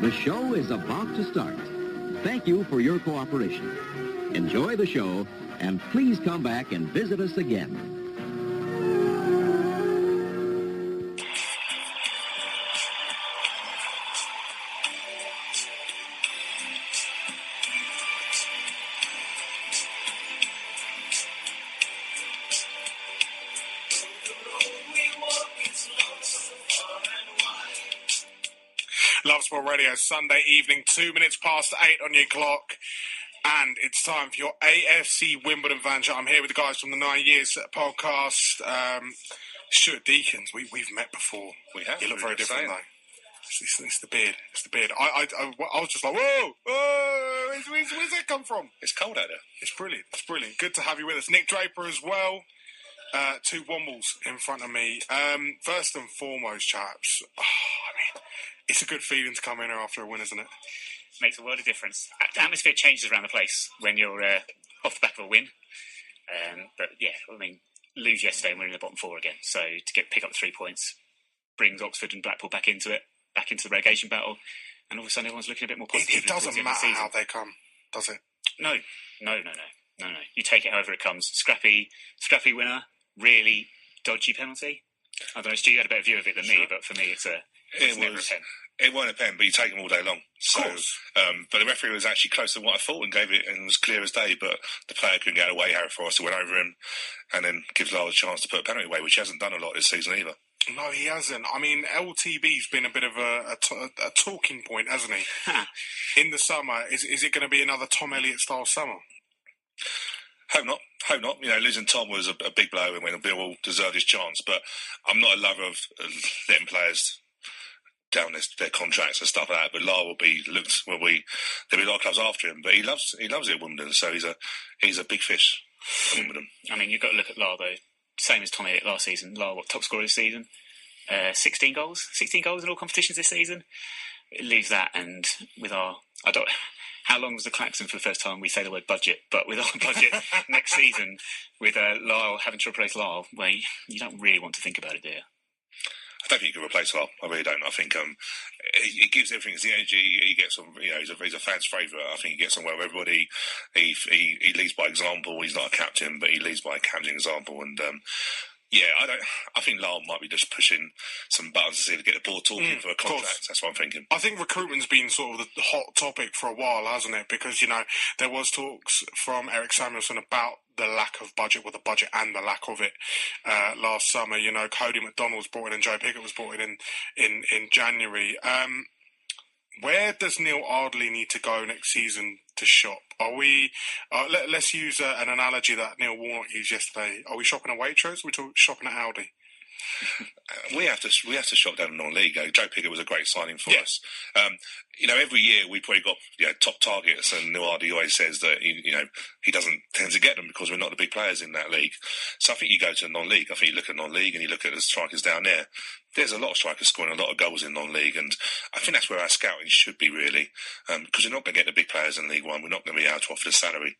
The show is about to start. Thank you for your cooperation. Enjoy the show, and please come back and visit us again. Love Sport Radio, Sunday evening, 2 minutes past 8 on your clock. And it's time for your AFC Wimbledon Vanguard. I'm here with the guys from the 9 Years podcast. Stuart Deakins, we've met before. We have. You look very different, though. It's the beard. It's the beard. I was just like, whoa, where's that come from? It's cold out there. It's brilliant. It's brilliant. Good to have you with us. Nick Draper as well. Two Wombles in front of me. First and foremost, chaps, it's a good feeling to come in here after a win, isn't it? Makes a world of difference. The atmosphere changes around the place when you're off the back of a win. But yeah, lose yesterday and we're in the bottom four again. So to pick up 3 points brings Oxford and Blackpool back into the relegation battle. And all of a sudden everyone's looking a bit more positive. It doesn't matter how they come, does it? No. You take it however it comes. Scrappy winner. Really dodgy penalty. I don't know, Stu, you had a better view of it than me, but for me, it never a pen. It wasn't a pen, but you take them all day long. So, but the referee was actually closer than what I thought and gave it, and it was clear as day. But the player couldn't get away. Harry Forrester went over him, and then gives Lyle a chance to put a penalty away, which he hasn't done a lot this season either. No, he hasn't. I mean, LTB's been a bit of a talking point, hasn't he? In the summer, is it going to be another Tom Elliott style summer? Hope not. You know, losing Tom was a big blow, and when Bill all deserved his chance. But I'm not a lover of letting players down their contracts and stuff like that. But Lyle there'll be a lot of clubs after him. But he loves it at Wimbledon, so he's a big fish at Wimbledon. I mean, you've got to look at Lyle though. Same as Tom Elliott last season. Lyle, top scorer this season? 16 goals in all competitions this season. It leaves that, and with how long was the klaxon for the first time we say the word budget? But with our budget next season, with Lyle having to replace Lyle, well, you don't really want to think about it, do you? I don't think you can replace Lyle. I really don't. I think it gives everything. It's the energy he gets on. You know, he's a fan's favourite. I think he gets on well with everybody. He leads by example. He's not a captain, but he leads by a captain example. And I think Lyle might be just pushing some buttons to get the board talking for a contract. That's what I'm thinking. I think recruitment's been sort of the hot topic for a while, hasn't it? Because, you know, there was talks from Eric Samuelson about the lack of budget, the budget and the lack of it last summer. You know, Cody McDonald was brought in and Joe Pickett was brought in January. Where does Neil Ardley need to go next season to shop? Are we? Let's use an analogy that Neil Warnock used yesterday. Are we shopping at Waitrose? Or are we shopping at Aldi? We have to shop down in non-league. Joe Pickett was a great signing for us. Every year we've probably got top targets, and Neil Ardley always says that he doesn't tend to get them because we're not the big players in that league. So I think you go to non-league. I think you look at non-league and you look at the strikers down there. There's a lot of strikers scoring a lot of goals in non-league, and I think that's where our scouting should be really, because we're not going to get the big players in League One. We're not going to be able to offer the salary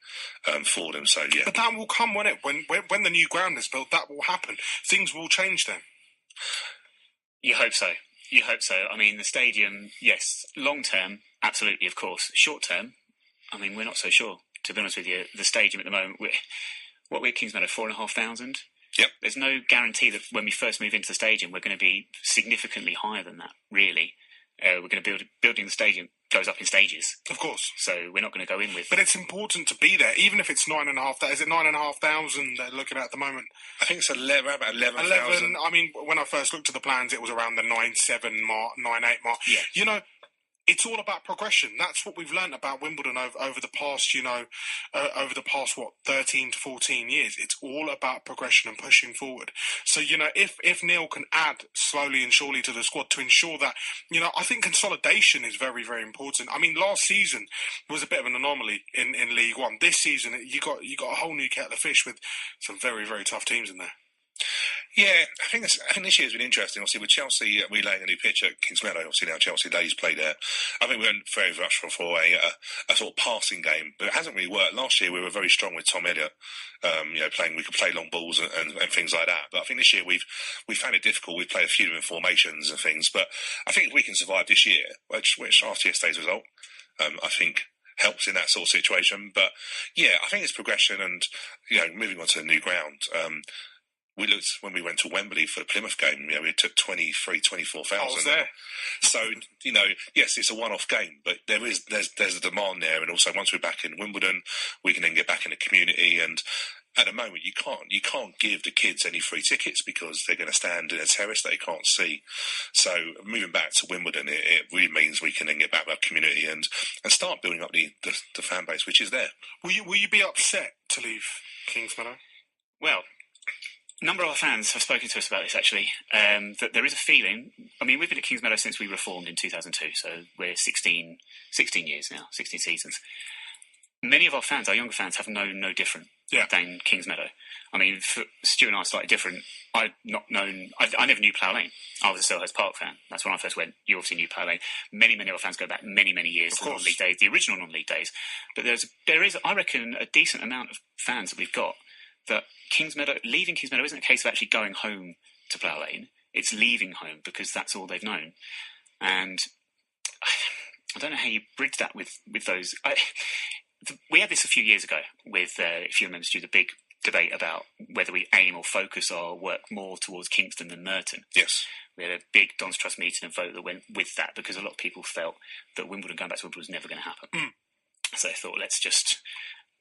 for them. So yeah, but that will come, won't it? When the new ground is built, that will happen. Things will change then. You hope so. I mean, the stadium, yes. Long term, absolutely, of course. Short term, I mean, we're not so sure. To be honest with you, the stadium at the moment, we're Kingsmeadow, 4,500. Yep. There's no guarantee that when we first move into the stadium, we're going to be significantly higher than that, really. We're going to building the stadium goes up in stages. Of course. So we're not going to go in with... But it's important to be there, even if it's 9,500. Is it 9,500 they're looking at the moment? I think it's about 11,000. I mean, when I first looked at the plans, it was around the 9,700 mark, 9,800 mark. Yeah. You know, it's all about progression. That's what we've learned about Wimbledon over the past, 13 to 14 years. It's all about progression and pushing forward. So, if Neil can add slowly and surely to the squad to ensure that, I think consolidation is very, very important. I mean, last season was a bit of an anomaly in League One. This season, you got a whole new kettle of fish with some very, very tough teams in there. Yeah, I think this year's been interesting. Obviously, with Chelsea relaying a new pitch at Kings Meadow, obviously now Chelsea Days play there. I think we went very much for a sort of passing game, but it hasn't really worked. Last year we were very strong with Tom Elliott, we could play long balls and things like that. But I think this year we've found it difficult. We've played a few different formations and things, but I think if we can survive this year, which after yesterday's result, I think helps in that sort of situation. But yeah, I think it's progression and, moving on to the new ground. We looked when we went to Wembley for the Plymouth game. We took 24,000. I was there. So yes, it's a one-off game, but there's a demand there, and also once we're back in Wimbledon, we can then get back in the community. And at the moment, you can't give the kids any free tickets because they're going to stand in a terrace they can't see. So moving back to Wimbledon, it really means we can then get back to our community and start building up the fan base, which is there. Will you be upset to leave Kings Meadow? Well, a number of our fans have spoken to us about this, actually, that there is a feeling. I mean, we've been at Kings Meadow since we reformed in 2002, so we're 16 years now, 16 seasons. Many of our fans, our younger fans, have known no different than Kings Meadow. I mean, for Stu and I are slightly different. I never knew Plough Lane. I was a Selhurst Park fan. That's when I first went. You obviously knew Plough Lane. Many of our fans go back many years to the non-league days, the original non-league days. But there is, I reckon, a decent amount of fans that we've got that leaving Kings Meadow isn't a case of actually going home to Plough Lane. It's leaving home because that's all they've known. And I don't know how you bridge that with those. We had this a few years ago with, if you remember, Stu, the big debate about whether we aim or focus our work more towards Kingston than Merton. Yes. We had a big Don's Trust meeting and vote that went with that because a lot of people felt that going back to Wimbledon was never going to happen. So they thought, let's just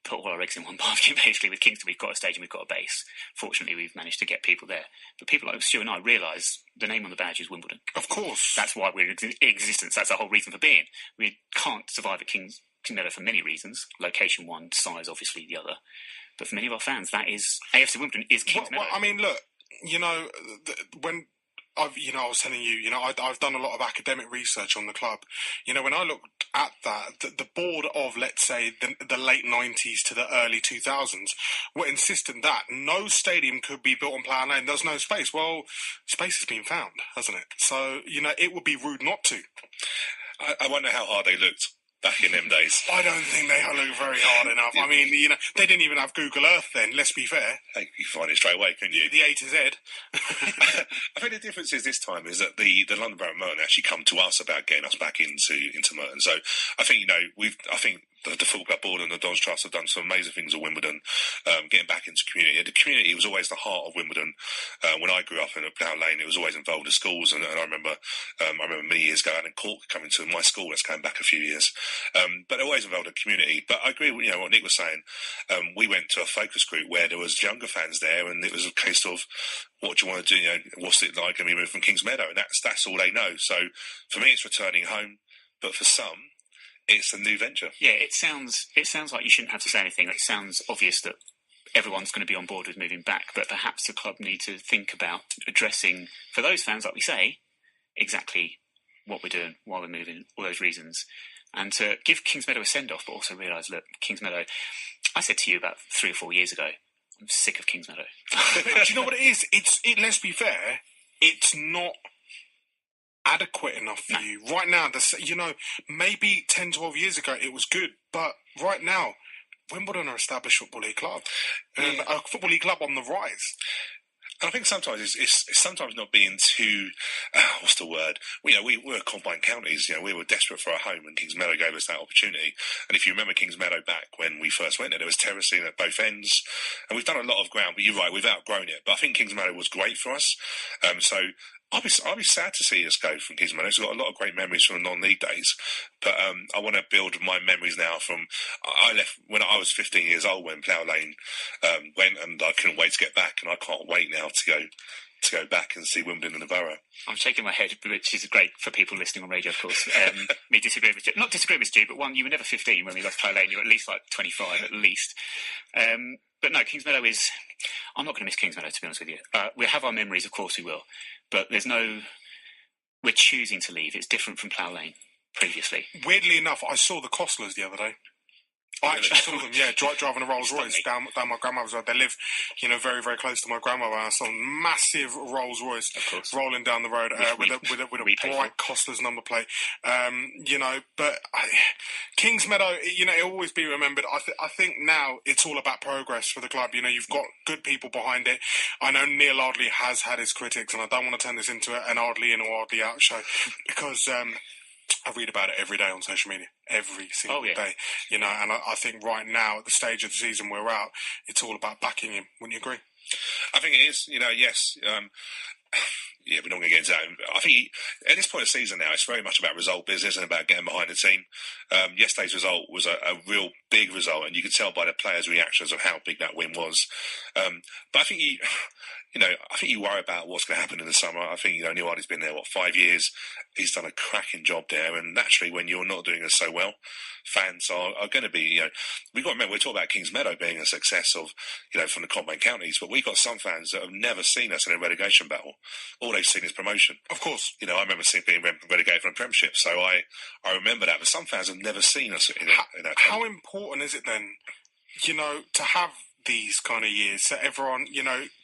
put all our eggs in one basket. Basically, with Kingston, we've got a stage and we've got a base. Fortunately, we've managed to get people there. But people like Stu and I realise the name on the badge is Wimbledon. Of course. That's why we're in existence. That's the whole reason for being. We can't survive at Kings Meadow for many reasons. Location one, size obviously the other. But for many of our fans, that is AFC Wimbledon is Kings Meadow. Well, I mean, look, when I was telling you, I've done a lot of academic research on the club. When I looked at that, the board of, let's say, the late 90s to the early 2000s were insistent that no stadium could be built on Plough Lane. There's no space. Well, space has been found, hasn't it? So, it would be rude not to. I wonder how hard they looked back in them days. I don't think they looked very hard enough. I mean, they didn't even have Google Earth then, let's be fair. Hey, you find it straight away, couldn't you? The A to Z. I think the difference is this time is that the London Borough of Merton actually come to us about getting us back into Merton. So I think, the Football Club Board and the Don's Trust have done some amazing things at Wimbledon, getting back into community. The community was always the heart of Wimbledon. When I grew up in Plough Lane, it was always involved in schools, and I remember many years ago, Alan Cork coming to my school. That's going back a few years, but they're always involved in community. But I agree with what Nick was saying. We went to a focus group where there was younger fans there, and it was a case of, what do you want to do? What's it like when we move from Kings Meadow? And that's all they know. So for me, it's returning home, but for some, it's a new venture. Yeah, it sounds like you shouldn't have to say anything. It sounds obvious that everyone's going to be on board with moving back, but perhaps the club need to think about addressing, for those fans, like we say, exactly what we're doing, why we're moving, all those reasons, and to give Kings Meadow a send-off, but also realise, look, Kings Meadow, I said to you about 3 or 4 years ago, I'm sick of Kings Meadow. Do you know what it is? Let's be fair, it's not adequate enough for you. Right now, maybe 10, 12 years ago it was good, but right now, Wimbledon are established Football League club. A Football League club on the rise. And I think sometimes it's sometimes not being too, what's the word? We were combined counties. We were desperate for a home, and Kings Meadow gave us that opportunity. And if you remember Kings Meadow back when we first went there was terracing at both ends, and we've done a lot of ground. But you're right, we've outgrown it. But I think Kings Meadow was great for us. So I'll be sad to see us go from Kings Meadow. It's got a lot of great memories from the non-league days, but I want to build my memories now from. I left when I was 15 years old when Plough Lane went, and I couldn't wait to get back, and I can't wait now to go back and see Wimbledon in the Borough. I'm shaking my head, which is great for people listening on radio, of course. Me disagreeing with Stu. Not disagreeing with Stu, but one, you were never 15 when we lost Plough Lane. You were at least 25, at least. But no, Kings Meadow is... I'm not going to miss Kings Meadow, to be honest with you. We have our memories, of course we will. But we're choosing to leave. It's different from Plough Lane previously. Weirdly enough, I saw the Costlers the other day. I actually saw them, driving a Rolls Royce down my grandmother's road. They live, very, very close to my grandmother. I saw a massive Rolls Royce rolling down the road with a bright Costas number plate. But Kingsmeadow, it'll always be remembered. I think now it's all about progress for the club. You've got good people behind it. I know Neil Ardley has had his critics, and I don't want to turn this into an Ardley in or Ardley out show because I read about it every day on social media, every single day, and I think right now, at the stage of the season we're at, it's all about backing him. Wouldn't you agree? I think it is, yes. We're not going to get into that. I think at this point of the season now, it's very much about result business and about getting behind the team. Yesterday's result was a real big result, and you could tell by the players' reactions of how big that win was. But I think I think you worry about what's going to happen in the summer. I think, Neil Ardley's been there, 5 years? He's done a cracking job there. And naturally, when you're not doing so well, fans are going to be, we've got to remember, we're talking about Kingsmeadow being a success of, from the Commonwealth counties, but we've got some fans that have never seen us in a relegation battle. All they've seen is promotion. Of course. I remember being relegated from the Premiership, so I remember that. But some fans have never seen us in that. How important is it then, to have these kind of years so everyone,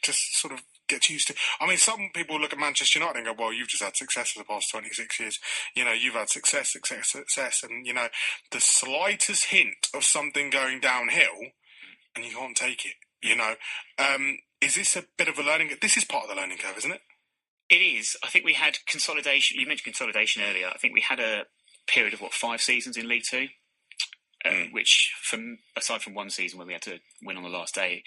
just sort of gets used to. I mean, some people look at Manchester United and go, well, you've just had success for the past 26 years. You've had success. And, the slightest hint of something going downhill and you can't take it, is this a bit of a learning? This is part of the learning curve, isn't it? It is. I think we had consolidation. You mentioned consolidation earlier. I think we had a period of, 5 seasons in League Two, which, aside from one season where we had to win on the last day,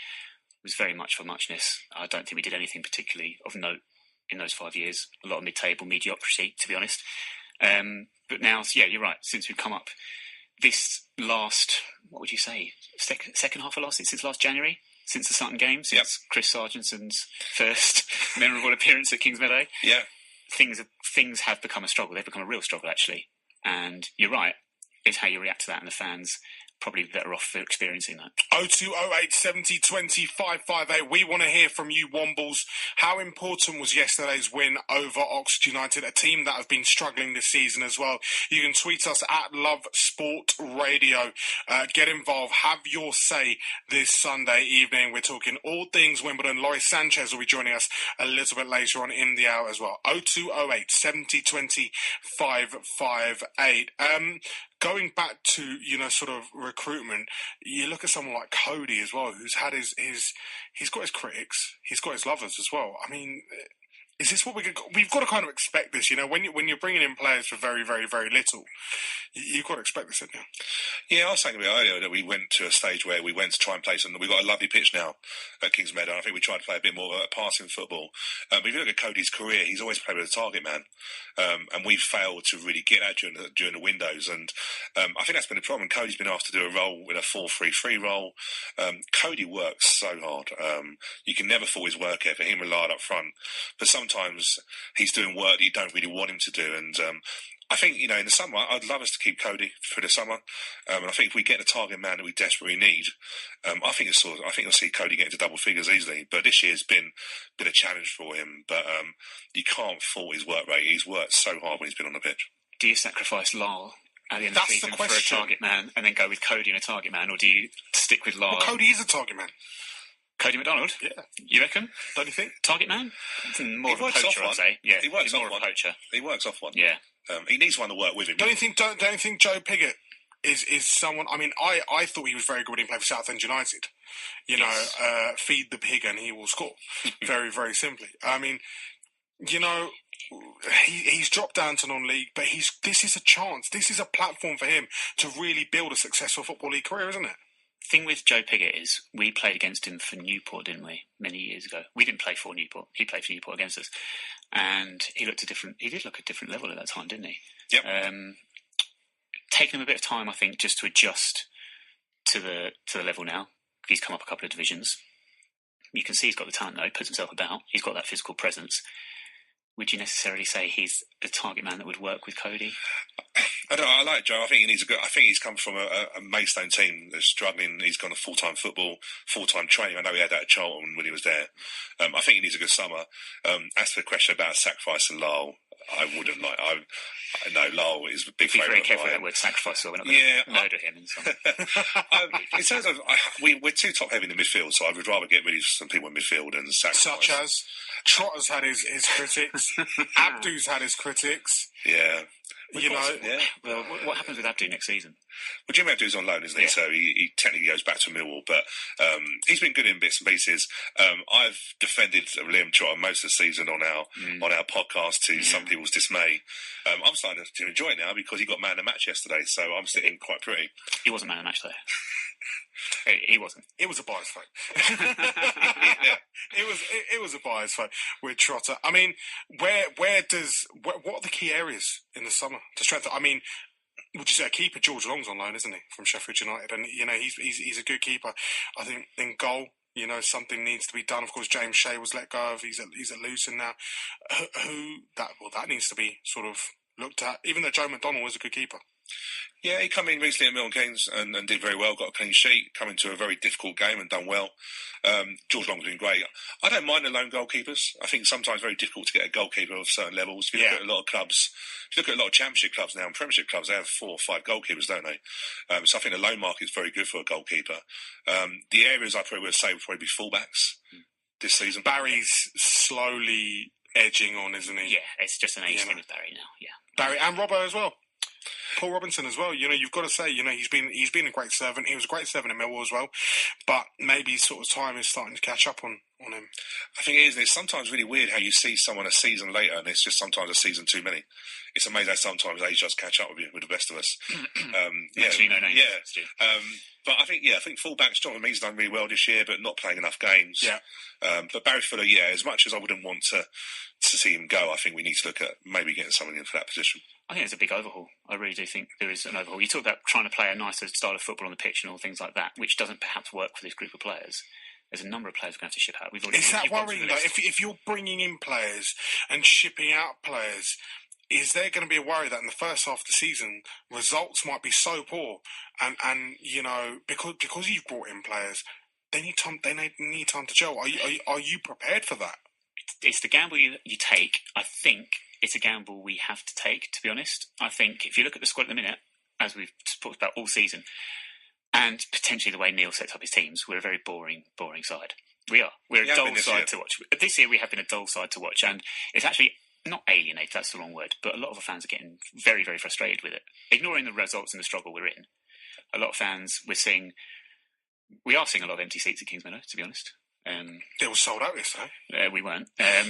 was very much for muchness. I don't think we did anything particularly of note in those 5 years. A lot of mid-table mediocrity, to be honest. But now, you're right. Since we've come up this last, what would you say, second half of last season, since last January, since the Sutton game, since Chris Sargentson's first memorable appearance at Kingsmeadow, things have become a struggle. They've become a real struggle, actually. And you're right. It's how you react to that, and the fans probably better off for experiencing that. 0208 70 20 558. We want to hear from you, Wombles. How important was yesterday's win over Oxford United, a team that have been struggling this season as well? You can tweet us at Love Sport Radio. Get involved. Have your say this Sunday evening. We're talking all things Wimbledon. Lawrie Sanchez will be joining us a little bit later on in the hour as well. 0208 70 20 558. Going back to, sort of recruitment, you look at someone like Cody as well, who's had he's got his critics, he's got his lovers as well. I mean, is this what we've got to kind of expect this, when you're bringing in players for very, very, very little, you've got to expect this, haven't you? Yeah, I was saying a bit earlier that we went to a stage where we went to try and play we've got a lovely pitch now at Kingsmeadow. I think we tried to play a bit more of a passing football. But if you look at Cody's career, he's always played with a target man. And we've failed to really get out during the windows. And I think that's been the problem. Cody's been asked to do a role in a 4-3-3 role. Cody works so hard. You can never fault his work effort. Him relied up front. But sometimes he's doing work that you don't really want him to do. And I think, in the summer, I'd love us to keep Cody for the summer. And I think if we get the target man that we desperately need, I think you'll see Cody get into double figures easily. But this year's been a challenge for him. But you can't fault his work rate. He's worked so hard when he's been on the pitch. Do you sacrifice Lyle at the end of the season for a target man and then go with Cody and a target man, or do you stick with Lyle? Well, Cody is a target man. Cody McDonald? Yeah. You reckon? Don't you think? Target man? More of a poacher, I'd say. Yeah, he works more off of a poacher. He works off one. Yeah. He needs one to work with him. Don't you think Joe Pigott is someone? I mean, I thought he was very good when he played for Southend United. Feed the pig and he will score. Very, very simply. I mean, he's dropped down to non-league, but this is a chance. This is a platform for him to really build a successful Football League career, isn't it? Thing with Joe Pigott is we played against him for Newport, didn't we? Many years ago. We didn't play for Newport. He played for Newport against us, and he did look a different level at that time, didn't he? Yep. Taken him a bit of time, I think, just to adjust to the level now. He's come up a couple of divisions. You can see he's got the talent, though. He puts himself about. He's got that physical presence. Would you necessarily say he's the target man that would work with Cody? I don't know. I like Joe. I think he's come from a Maidstone team that's struggling. He's gone to full-time football, full-time training. I know he had that at Charlton when he was there. I think he needs a good summer. As for the question about sacrificing Lyle, I wouldn't like. I know Lyle is a big Be favourite. very careful with that word sacrifice, so we're not going to murder him in some. In terms of, we're too top heavy in the midfield, so I would rather get rid of some people in midfield and sacrifice. Such as Trotter's had his critics, Abdu's had his critics. Yeah. Well, what happens with Abdu next season? Well, Jimmy Abdu's on loan, isn't he? Yeah. So he technically goes back to Millwall, but he's been good in bits and pieces. I've defended Liam Trotter most of the season on our podcast to some people's dismay. I'm starting to enjoy it now because he got man of the match yesterday, so I'm sitting quite pretty. He wasn't man of the match, though. He wasn't. It was a bias vote. It was a bias vote with Trotter. I mean, what are the key areas in the summer to strengthen? I mean, would you say a keeper? George Long's on loan, isn't he, from Sheffield United? And he's a good keeper. I think in goal, something needs to be done. Of course, James Shea was let go of. He's at Luton now. That needs to be sort of looked at. Even though Joe McDonnell was a good keeper. Yeah, he came in recently at Milton Keynes and did very well, got a clean sheet, come into a very difficult game and done well. George Long's doing great. I don't mind the lone goalkeepers. I think sometimes very difficult to get a goalkeeper of certain levels. If you look at a lot of clubs, if you look at a lot of Championship clubs now and Premiership clubs, they have 4 or 5 goalkeepers, don't they? So I think the loan market is very good for a goalkeeper. The areas I probably would say would probably be fullbacks this season. Barry's slowly edging on, isn't he? Yeah, it's just an age thing with Barry now, yeah. Barry and Robbo as well. Paul Robinson as well. You've got to say, he's been a great servant. He was a great servant at Millwall as well. But maybe sort of time is starting to catch up on him. I think it is. It's sometimes really weird how you see someone a season later and it's just sometimes a season too many. It's amazing how sometimes age does catch up with you, with the best of us. Actually, no names. Yeah. But I think fullbacks, Jonathan Meade's done really well this year, but not playing enough games. Yeah. But Barry Fuller, as much as I wouldn't want to see him go, I think we need to look at maybe getting someone in for that position. I think it's a big overhaul. I really do think there is an overhaul. You talk about trying to play a nicer style of football on the pitch and all things like that, which doesn't perhaps work for this group of players. There's a number of players we're going to have to ship out. Is that worrying, though? If you're bringing in players and shipping out players, is there going to be a worry that in the first half of the season, results might be so poor and because you've brought in players, they need time to gel. Are you prepared for that? It's the gamble you take. I think it's a gamble we have to take, to be honest. I think if you look at the squad at the minute, as we've talked about all season, and potentially the way Neil sets up his teams, we're a very boring side. We are. We're a dull side to watch. This year we have been a dull side to watch, and it's actually not alienated, that's the wrong word, but a lot of our fans are getting very, very frustrated with it. Ignoring the results and the struggle we're in, a lot of fans, we are seeing a lot of empty seats at Kingsmeadow, to be honest. It was sold out yesterday. We weren't. No. On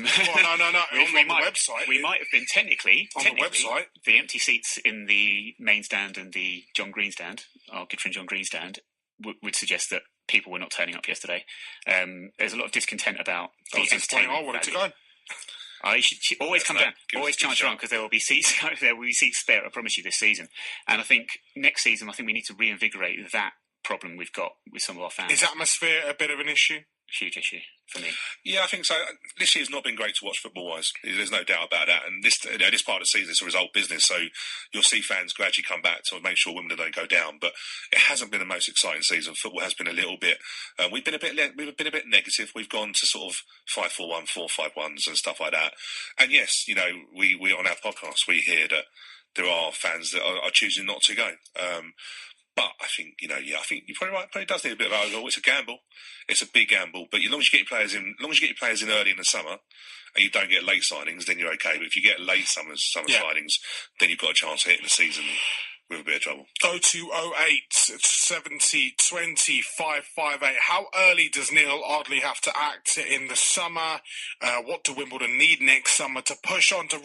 the website. We might have been technically on the website. The empty seats in the main stand and the John Green stand, our good friend John Green stand, would suggest that people were not turning up yesterday. There's a lot of discontent about the entertainment. I wanted to go. You should always come down. Always charge around because there will be seats spare. I promise you this season. And I think next season, we need to reinvigorate that problem we've got with some of our fans. Is atmosphere a bit of an issue? Huge issue for me. Yeah, I think so. This year's not been great to watch football-wise. There's no doubt about that. And this part of the season is a result business, so you'll see fans gradually come back to make sure Wimbledon don't go down. But it hasn't been the most exciting season. Football has been a little bit. We've been a bit negative. We've gone to sort of 5-4-1, 4-5-1s and stuff like that. And yes, we on our podcast we hear that there are fans that are choosing not to go. But I think, I think you're probably right. It does need a bit of overhaul. It's a gamble. It's a big gamble. But as long as you get your players in early in the summer and you don't get late signings, then you're okay. But if you get late summer signings, then you've got a chance of hitting the season with a bit of trouble. 0208 70 20 558. How early does Neil Ardley have to act in the summer? What do Wimbledon need next summer to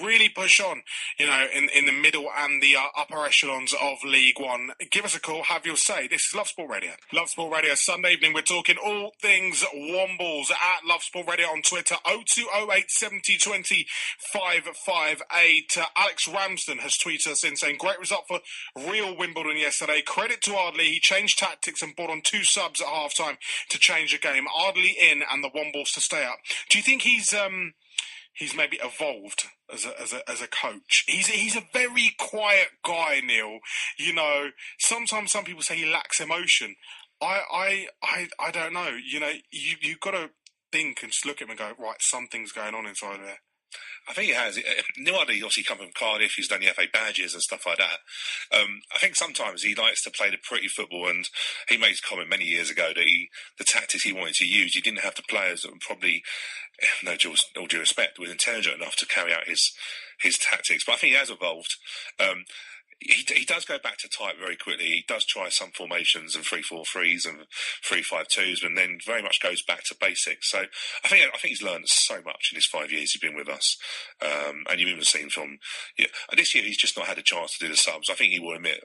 really push on, in the middle and the upper echelons of League One? Give us a call, have your say. This is Love Sport Radio. Love Sport Radio, Sunday evening. We're talking all things Wombles at Love Sport Radio on Twitter. 0208 70 20 558. Alex Ramsden has tweeted us in saying, great result for real Wimbledon yesterday. Credit to Ardley. He changed tactics and brought on 2 subs at half-time to change the game. Ardley in and the Wombles to stay up. Do you think he's maybe evolved as a coach? He's a very quiet guy, Neil. Sometimes some people say he lacks emotion. I don't know. You've got to think and just look at him and go, right, something's going on inside there. I think he has. Nuardi obviously come from Cardiff. He's done the FA badges and stuff like that. I think sometimes he likes to play the pretty football, and he made a comment many years ago that the tactics he wanted to use, he didn't have the players that were probably, no due respect, were intelligent enough to carry out his tactics. But I think he has evolved. He does go back to type very quickly. He does try some formations and 3-4-3s and 3-5-2s, and then very much goes back to basics. So I think he's learned so much in his 5 years he's been with us. And you've even seen from this year he's just not had a chance to do the subs. I think he will admit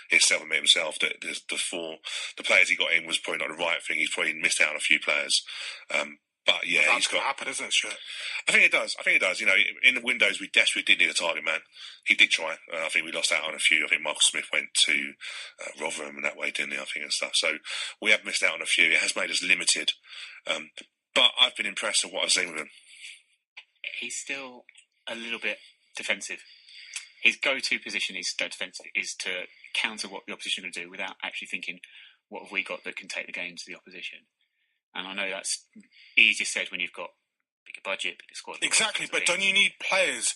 himself that the players he got in was probably not the right thing. He's probably missed out on a few players. But yeah, that's going to happen, isn't it, Stuart? I think it does. In the windows, we desperately did need a target man. He did try. I think we lost out on a few. I think Michael Smith went to Rotherham and that way, didn't he? I think and stuff. So we have missed out on a few. It has made us limited. But I've been impressed with what I've seen with him. He's still a little bit defensive. His go-to position is defensive, is to counter what the opposition are going to do without actually thinking, what have we got that can take the game to the opposition? And I know that's easier said when you've got bigger budget, bigger squad. Exactly, but don't you need players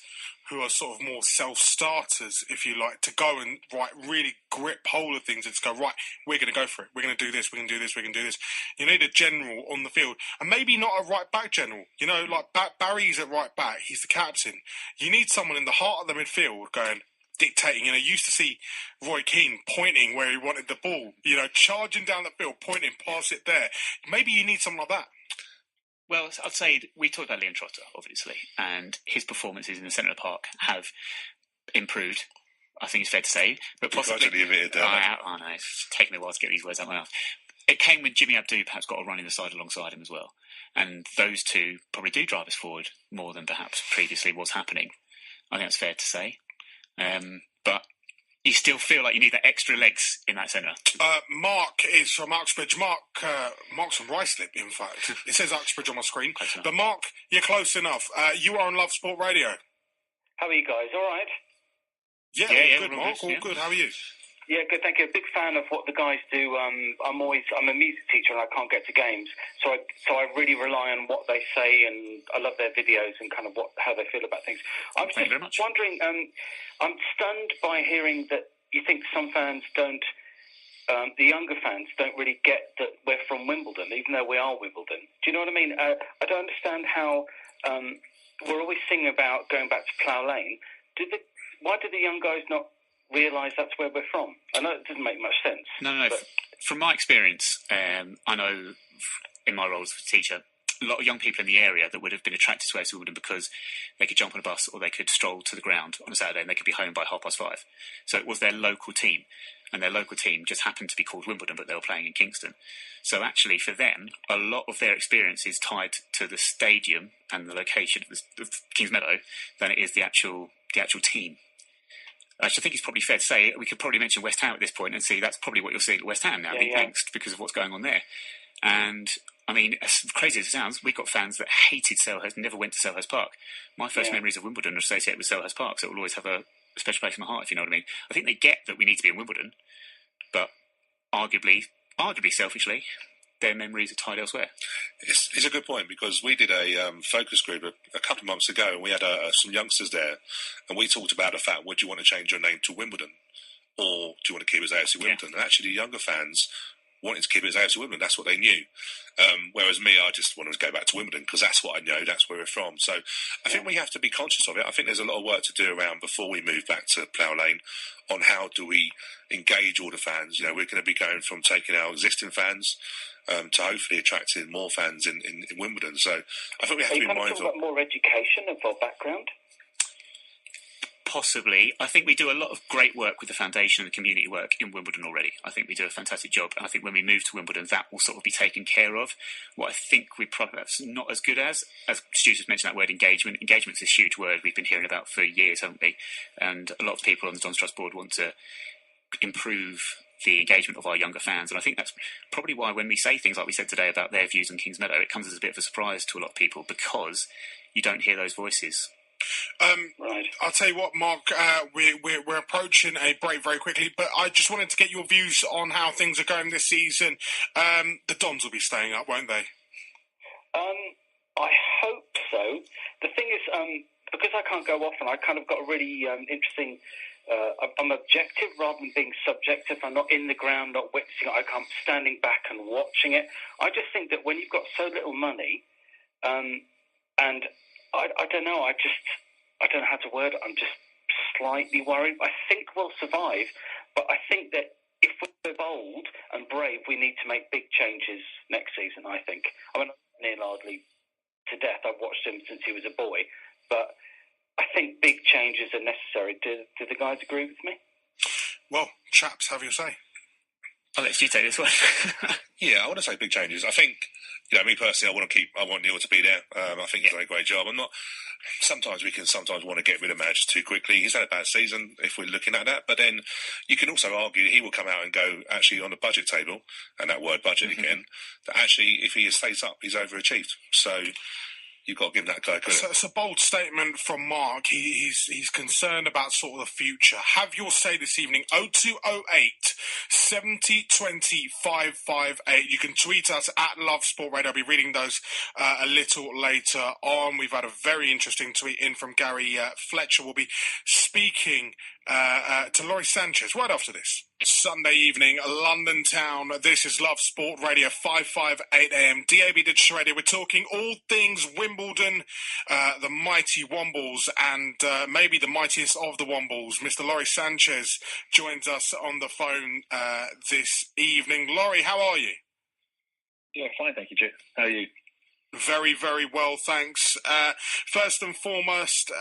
who are sort of more self-starters, if you like, to go and really grip hold of things and just go, right, we're going to go for it. We're going to do this, we're going to do this, we're going to do this. You need a general on the field. And maybe not a right-back general. Barry's at right-back. He's the captain. You need someone in the heart of the midfield going, dictating. You used to see Roy Keane pointing where he wanted the ball, charging down the field, pointing, pass it there. Maybe you need someone like that. Well, I'd say we talked about Liam Trotter, obviously, and his performances in the centre of the park have improved. I think it's fair to say, but possibly admitted that. I know it's taken me a while to get these words out of my mouth. It came when Jimmy Abdou perhaps got a run in the side alongside him as well, and those two probably do drive us forward more than perhaps previously was happening. I think that's fair to say. But you still feel like you need that extra legs in that centre. Mark is from Uxbridge. Mark's from Ruislip, in fact. It says Uxbridge on my screen. But Mark, you're close enough. You are on Love Sport Radio. How are you guys? All right? Yeah, good, Mark. All good. How are you? Yeah, good, thank you. A big fan of what the guys do. I'm a music teacher and I can't get to games, so I really rely on what they say, and I love their videos and kind of how they feel about things. I'm just wondering. I'm stunned by hearing that you think some fans don't. The younger fans don't really get that we're from Wimbledon, even though we are Wimbledon. Do you know what I mean? I don't understand how we're always singing about going back to Plough Lane. Why do the young guys not realise that's where we're from? I know it doesn't make much sense. No. From my experience, I know in my role as a teacher, a lot of young people in the area that would have been attracted to AFC Wimbledon because they could jump on a bus or they could stroll to the ground on a Saturday and they could be home by 5:30. So it was their local team, and their local team just happened to be called Wimbledon, but they were playing in Kingston. So actually for them, a lot of their experience is tied to the stadium and the location of Kings Meadow than it is the actual team. Actually, I think it's probably fair to say we could probably mention West Ham at this point and see that's probably what you're seeing at West Ham now, being angst because of what's going on there. And I mean, as crazy as it sounds, we've got fans that hated Selhurst, never went to Selhurst Park. My first memories of Wimbledon are associated with Selhurst Park, so it will always have a special place in my heart, if you know what I mean. I think they get that we need to be in Wimbledon, but arguably selfishly, their memories are tied elsewhere. It's a good point, because we did a focus group a couple of months ago, and we had some youngsters there, and we talked about the fact, would you want to change your name to Wimbledon, or do you want to keep it as AFC Wimbledon? And actually the younger fans wanted to keep it as AFC Wimbledon. That's what they knew. Whereas me, I just wanted to go back to Wimbledon because that's what I know, that's where we're from. So I think we have to be conscious of it. I think there's a lot of work to do around before we move back to Plough Lane on how do we engage all the fans. We're going to be going from taking our existing fans to hopefully attracting more fans in Wimbledon. So I think we have to be mindful. About more education of our background? Possibly. I think we do a lot of great work with the foundation and the community work in Wimbledon already. I think we do a fantastic job, and I think when we move to Wimbledon, that will sort of be taken care of. What I think we probably not as good as Stu just mentioned that word engagement. Engagement's this huge word we've been hearing about for years, haven't we? And a lot of people on the John Strutt board want to improve the engagement of our younger fans, and I think that's probably why when we say things like we said today about their views on Kings Meadow, it comes as a bit of a surprise to a lot of people because you don't hear those voices. Right. I'll tell you what, Mark, we're approaching a break very quickly, but I just wanted to get your views on how things are going this season. The Dons will be staying up, won't they? I hope so. The thing is, because I can't go often, I kind of got a really interesting... I'm objective rather than being subjective. I'm not in the ground, not witnessing it. I'm standing back and watching it. I just think that when you've got so little money, and I don't know, I don't know how to word it. I'm just slightly worried. I think we'll survive, but I think that if we're bold and brave, we need to make big changes next season, I think. I mean, Neil Ardley to death. I've watched him since he was a boy, but I think big changes are necessary. Do the guys agree with me? Well, chaps, have your say. I'll let you take this one. Yeah, I want to say big changes. I think, me personally, I want Neil to be there. I think he's done a great job. Sometimes we can want to get rid of managers too quickly. He's had a bad season if we're looking at that. But then you can also argue he will come out and go, actually, on the budget table, and that word budget again, that actually, if he stays up, he's overachieved. So you've got to give him that guy credit. So it's a bold statement from Mark. He's concerned about sort of the future. Have your say this evening. 0208 70 20 558. You can tweet us at Love Sport Radio. I'll be reading those a little later on. We've had a very interesting tweet in from Gary Fletcher. We'll be speaking to Lawrie Sanchez right after this. Sunday evening, London town. This is Love Sport Radio, 558 AM, DAB Digital Radio. We're talking all things Wimbledon, the mighty Wombles, and maybe the mightiest of the Wombles. Mr. Lawrie Sanchez joins us on the phone this evening. Lawrie, how are you? Yeah, fine, thank you, Jim. How are you? Very, very well, thanks. First and foremost,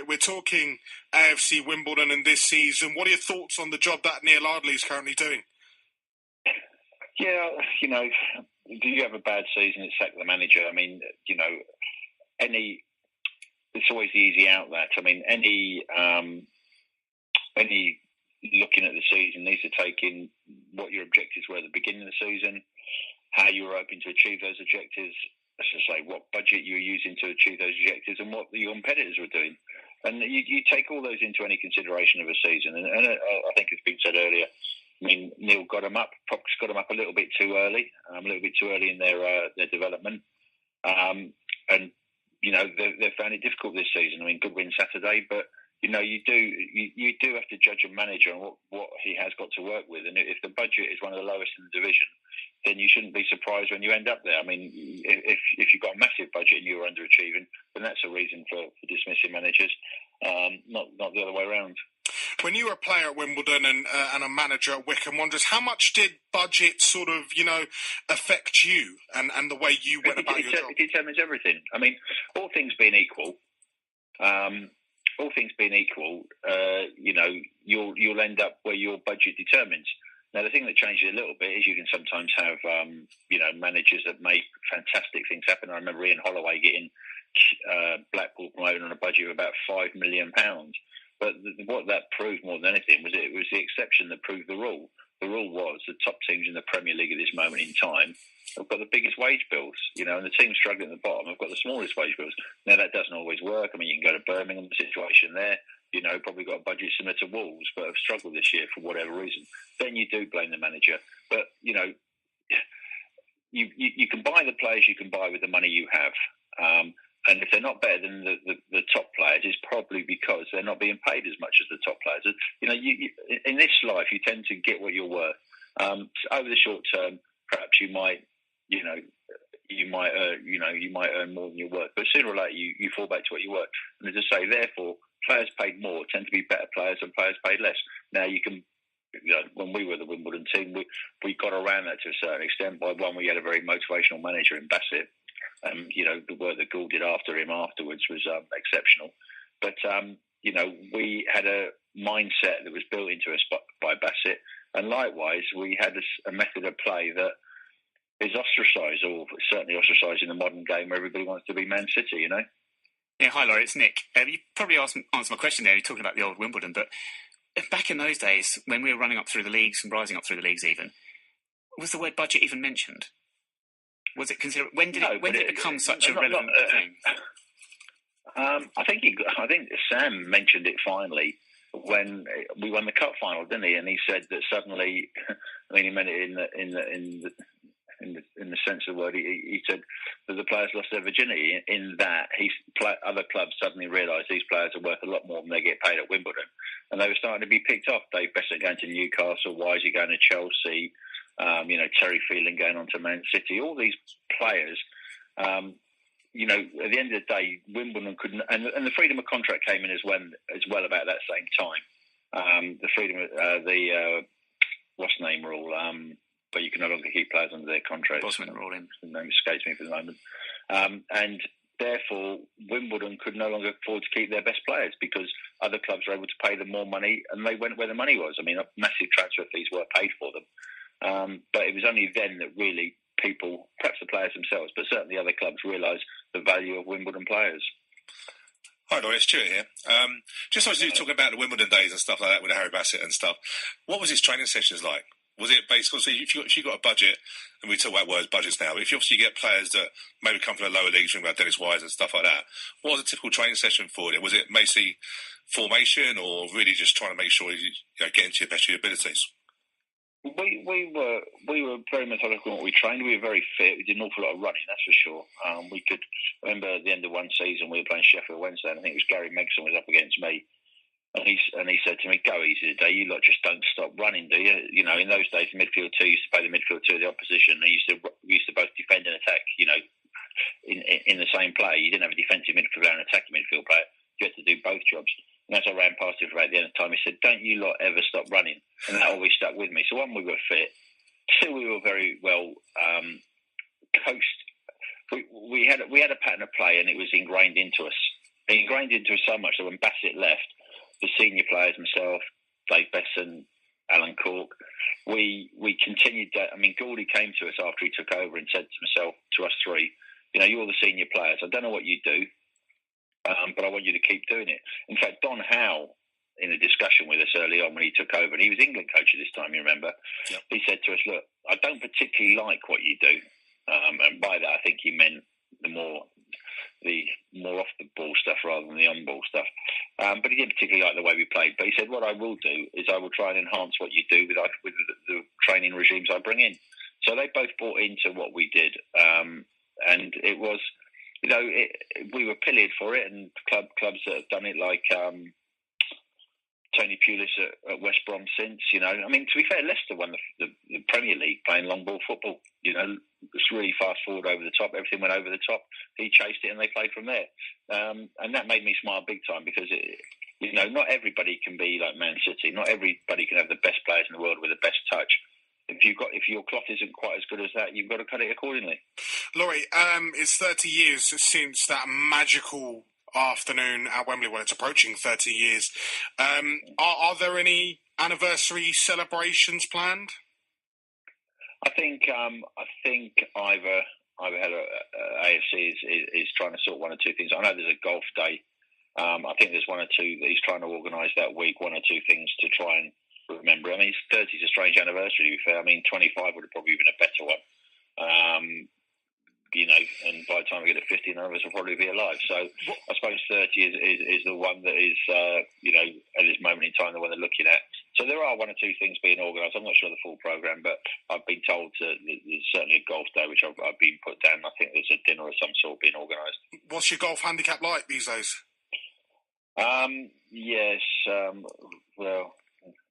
we're talking AFC Wimbledon in this season. What are your thoughts on the job that Neil Ardley is currently doing? Yeah, do you have a bad season? It's sack the manager. I mean, it's always the easy out that. I mean, any looking at the season needs to take in what your objectives were at the beginning of the season, how you were hoping to achieve those objectives, I should say, what budget you were using to achieve those objectives, and what your competitors were doing. And you take all those into any consideration of a season. And I think it's been said earlier, I mean, Neil got them up, Prox got them up a little bit too early in their development. And, they've found it difficult this season. I mean, good win Saturday, but you do have to judge a manager on what he has got to work with. And if the budget is one of the lowest in the division, then you shouldn't be surprised when you end up there. I mean, if you've got a massive budget and you're underachieving, then that's a reason for dismissing managers, not the other way around. When you were a player at Wimbledon and a manager at Wycombe Wanderers, how much did budget sort of, affect you and the way you went about your job? It determines everything. I mean, all things being equal, you'll end up where your budget determines. Now, the thing that changes a little bit is you can sometimes have, managers that make fantastic things happen. I remember Ian Holloway getting Blackpool promoted on a budget of about £5 million. But what that proved more than anything was it was the exception that proved the rule. The rule was the top teams in the Premier League at this moment in time have got the biggest wage bills, and the teams struggling at the bottom have got the smallest wage bills. Now, that doesn't always work. I mean, you can go to Birmingham, the situation there, probably got a budget similar to Wolves, but have struggled this year for whatever reason. Then you do blame the manager. But, you can buy the players you can buy with the money you have. And if they're not better than the top players, it's probably because they're not being paid as much as the top players. In this life, you tend to get what you're worth. Over the short term, perhaps you might earn more than you're worth. But sooner or later, you fall back to what you worth. And as I say, therefore, players paid more tend to be better players and players paid less. Now, you can. When we were the Wimbledon team, we got around that to a certain extent. By one, we had a very motivational manager in Bassett. The work that Gould did after him afterwards was exceptional. But, we had a mindset that was built into us by Bassett. And likewise, we had a method of play that is ostracised, or certainly ostracised in the modern game where everybody wants to be Man City, Yeah, hi, Lawrie, it's Nick. You probably answered my question there. You're talking about the old Wimbledon, but back in those days, when we were running up through the leagues and rising up through the leagues even, was the word budget even mentioned? Was it considered? When did it become such a relevant thing? I think Sam mentioned it finally when we won the cup final, didn't he? And he said that suddenly, I mean, he meant it in the sense of the word. He said that the players lost their virginity in that other clubs suddenly realised these players are worth a lot more than they get paid at Wimbledon, and they were starting to be picked off. Dave Beckett going to Newcastle, Wisey going to Chelsea, Terry Phelan going on to Man City. All these players, at the end of the day, Wimbledon couldn't, and the freedom of contract came in as well about that same time. The freedom, what's the name rule? But you can no longer keep players under their contract. Bosman ruling. The name escapes me for the moment. And therefore, Wimbledon could no longer afford to keep their best players because other clubs were able to pay them more money, and they went where the money was. I mean, massive transfer fees were paid for them. But it was only then that really people, perhaps the players themselves, but certainly other clubs, realised the value of Wimbledon players. Hi, Lawrie, it's Stuart here. Just obviously talking about the Wimbledon days and stuff like that with Harry Bassett and stuff. What was his training sessions like? Was it basically, if you got a budget, and we talk about words, budgets now, if you obviously get players that maybe come from the lower leagues, think about Dennis Wise and stuff like that, what was a typical training session for it? Was it basically formation or really just trying to make sure you get into your best of your abilities? We were very methodical in what we trained. We were very fit. We did an awful lot of running, that's for sure. We could remember at the end of one season we were playing Sheffield Wednesday, and I think it was Gary Megson was up against me, and he said to me, "Go easy today. You lot just don't stop running, do you?" In those days, midfield two used to play the midfield two of the opposition. They used to both defend and attack. In the same play, you didn't have a defensive midfielder and an attacking midfield player. You had to do both jobs. And as I ran past him at the end of the time, he said, "Don't you lot ever stop running." And that always stuck with me. So one, we were fit. Two, we were very well coached. We had a pattern of play, and it was ingrained into us. So much that when Bassett left, the senior players, myself, Dave Besson, Alan Cork, we continued that. I mean, Goldie came to us after he took over and said to us three, "You're the senior players. I don't know what you do, but I want you to keep doing it." In fact, Don Howe, in a discussion with us early on when he took over, and he was England coach at this time, you remember, yep. He said to us, "Look, I don't particularly like what you do." And by that, I think he meant the more off the ball stuff rather than the on ball stuff. But he didn't particularly like the way we played. But he said, "What I will do is I will try and enhance what you do with the training regimes I bring in." So they both bought into what we did, and it was, we were pilloried for it, and clubs that have done it like Tony Pulis at West Brom since, I mean, to be fair, Leicester won the Premier League playing long ball football, it's really fast forward over the top, everything went over the top, he chased it and they played from there. And that made me smile big time because, not everybody can be like Man City, not everybody can have the best players in the world with the best touch. If your cloth isn't quite as good as that, you've got to cut it accordingly. Lawrie, it's 30 years since that magical afternoon at Wembley. Well, it's approaching 30 years. Are there any anniversary celebrations planned? I think either AFC is trying to sort one or two things. I know there's a golf day. I think there's one or two that he's trying to organise that week. One or two things to try and remember. I mean, 30 is a strange anniversary, to be fair. I mean, 25 would have probably been a better one. And by the time we get to 50, none of us will probably be alive. So I suppose 30 is the one that is, at this moment in time, the one they're looking at. So there are one or two things being organised. I'm not sure the full programme, but I've been told that there's certainly a golf day, which I've been put down. I think there's a dinner of some sort being organised. What's your golf handicap like these days? Yes, well,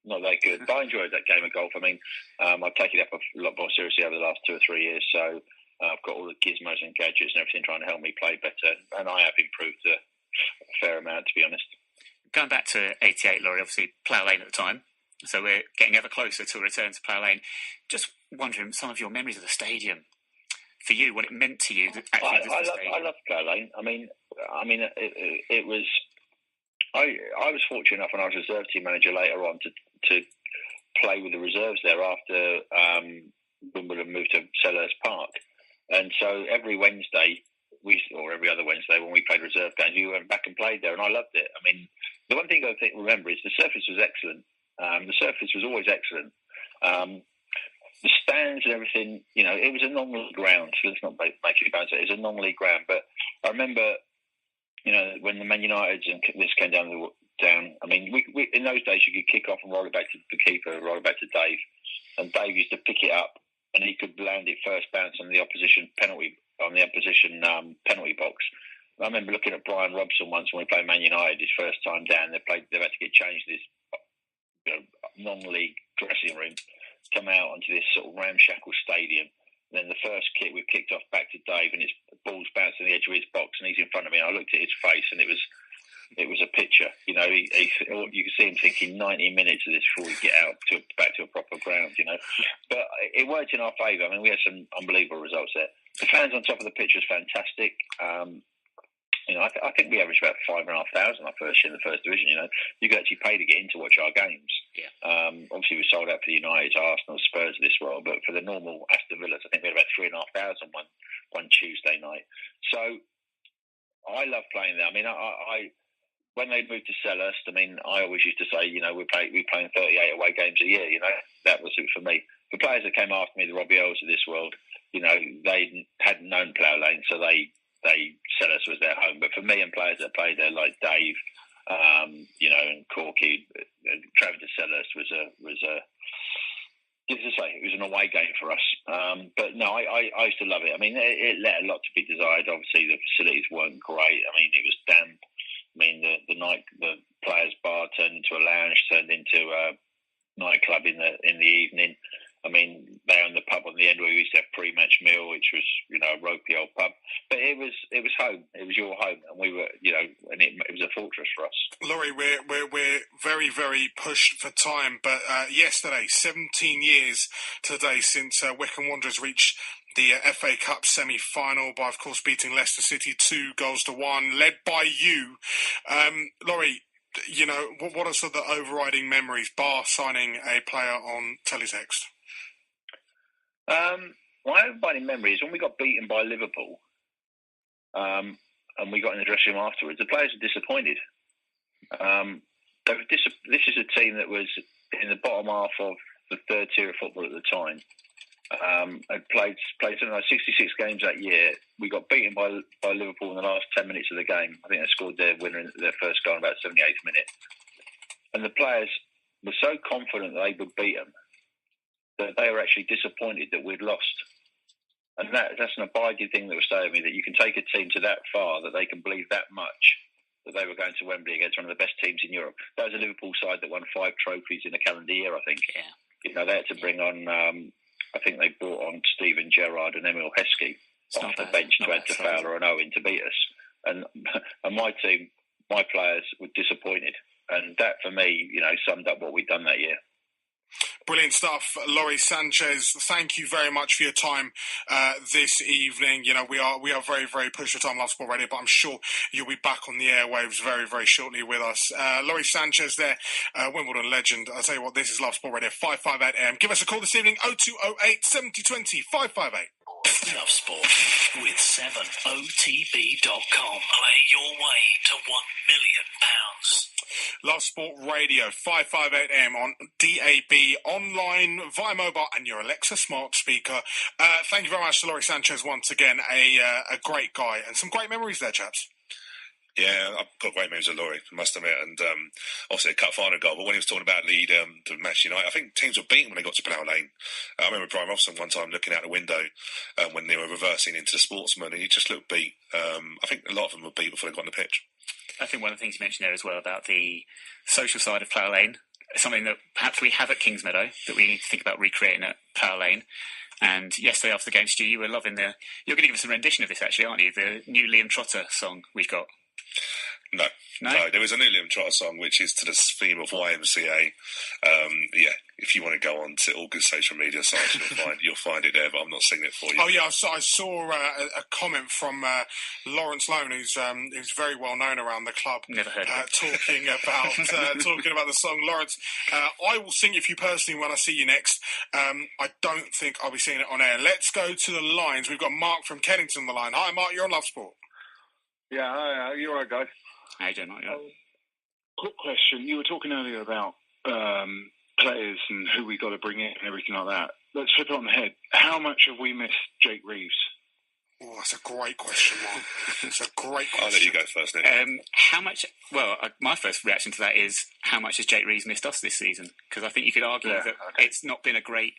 not that good. But I enjoyed that game of golf. I mean, I've taken it up a lot more seriously over the last 2 or 3 years. So I've got all the gizmos and gadgets and everything trying to help me play better. And I have improved a fair amount, to be honest. Going back to 88, Lawrie, obviously Plough Lane at the time. So we're getting ever closer to a return to Plough Lane. Just wondering some of your memories of the stadium. For you, what it meant to you. I love Plough Lane. I mean, it was... I was fortunate enough when I was reserve team manager later on to play with the reserves there after Wimbledon moved to Selhurst Park. And so every Wednesday, or every other Wednesday when we played reserve games, we went back and played there, and I loved it. I mean, the one thing I think remember is the surface was excellent. The surface was always excellent. The stands and everything, it was a non-league ground. So let's not make it about it. It was a non-league ground. But I remember, when the Man United and this came down. I mean, we in those days you could kick off and roll it back to the keeper, roll it back to Dave, and Dave used to pick it up and he could land it first bounce on the opposition penalty box. I remember looking at Brian Robson once when we played Man United his first time down. They've had to get changed this non-league dressing room, come out onto this sort of ramshackle stadium. And then the first kick we've kicked off back to Dave, and his ball's bounced on the edge of his box, and he's in front of me. And I looked at his face, and it was a picture. You know, you could see him thinking 90 minutes of this before we get back to a proper ground. You know, but it worked in our favour. I mean, we had some unbelievable results there. The fans on top of the pitch was fantastic. You know, I think we averaged about 5,500 our first year in the first division. You know, you could actually pay to get in to watch our games. Yeah. Obviously, we sold out for the United, Arsenal, Spurs of this world, but for the normal Aston Villas, I think we had about 3,500 one Tuesday night. So I love playing there. I mean, I when they moved to Selhurst, I mean, I always used to say, you know, we're playing 38 away games a year. You know, that was it for me. The players that came after me, the Robbie Earls of this world, you know, they hadn't known Plough Lane, so they Selhurst was their home. But for me and players that played there, like Dave, you know, and Corky, travelling to Selhurst was an away game for us. But no, I used to love it. I mean, it left a lot to be desired. Obviously, the facilities weren't great. I mean, it was damp. I mean, the players' bar turned into a lounge, turned into a nightclub in the evening. I mean, they owned the pub on the end where we used to have pre-match meal, which was, you know, a ropey old pub. But it was home. It was your home, and we were, you know, and it was a fortress for us. Lawrie, we're very, very pushed for time. But yesterday, 17 years today since Wycombe Wanderers reached the FA Cup semi-final by, of course, beating Leicester City 2-1, led by you, Lawrie. You know, what are sort of the overriding memories, bar signing a player on teletext? My overriding memory is when we got beaten by Liverpool, and we got in the dressing room afterwards. The players were disappointed. This is a team that was in the bottom half of the third tier of football at the time. I'd played something like 66 games that year. We got beaten by Liverpool in the last 10 minutes of the game. I think they scored their winner in their first goal in about 78th minute. And the players were so confident that they would beat them that they were actually disappointed that we'd lost. And that's an abiding thing that was saying to me, that you can take a team to that far, that they can believe that much that they were going to Wembley against one of the best teams in Europe. That was a Liverpool side that won 5 trophies in a calendar year, I think. Yeah. You know, they had to bring on, I think they brought on Steven Gerrard and Emil Heskey off the bench to add to Fowler and Owen to beat us. And my team, my players were disappointed. And that, for me, you know, summed up what we'd done that year. Brilliant stuff, Lawrie Sanchez. Thank you very much for your time this evening. You know, we are very, very pushed for time, Love Sport Radio, but I'm sure you'll be back on the airwaves very, very shortly with us. Lawrie Sanchez there, Wimbledon legend. I'll tell you what, this is Love Sport Radio, 558 AM. Give us a call this evening, 0208 7020 558. Love Sport with 7otb.com. Play your way to £1 million. Love Sport Radio, 558 AM on DAB, online, via mobile, and your Alexa smart speaker. Thank you very much to Lawrie Sanchez once again. A great guy, and some great memories there, chaps. Yeah, I've got great memories of Lawrie, I must admit, and obviously a cup final goal. But when he was talking about the Manchester United, I think teams were beaten when they got to Plough Lane. I remember Brian Robson one time looking out the window when they were reversing into the Sportsman, and he just looked beat. I think a lot of them were beat before they got on the pitch. I think one of the things you mentioned there as well about the social side of Plough Lane, something that perhaps we have at Kingsmeadow that we need to think about recreating at Plough Lane. And yesterday after the game, Stu, you were loving you're going to give us a rendition of this actually, aren't you? The new Liam Trotter song we've got. No, there was a new Liam Trotter song which is to the theme of YMCA. Yeah, if you want to go on to all good social media sites, you'll find it there. But I'm not singing it for you. Oh yeah, I saw a comment from Lawrence Lone, who's very well known around the club. Never heard of it. Talking about the song. Lawrence, I will sing it for you personally when I see you next. I don't think I'll be singing it on air. Let's go to the lines. We've got Mark from Kennington on the line. Hi, Mark. You're on Love Sport. Yeah, hi. You all right, guys? How you doing, Mark? Quick question. You were talking earlier about players and who we got to bring in and everything like that. Let's flip it on the head. How much have we missed Jake Reeves? Oh, that's a great question, Mark. It's a great question. I'll let you go first then. How much? Well, my first reaction to that is how much has Jake Reeves missed us this season? Because I think you could argue that it's not been a great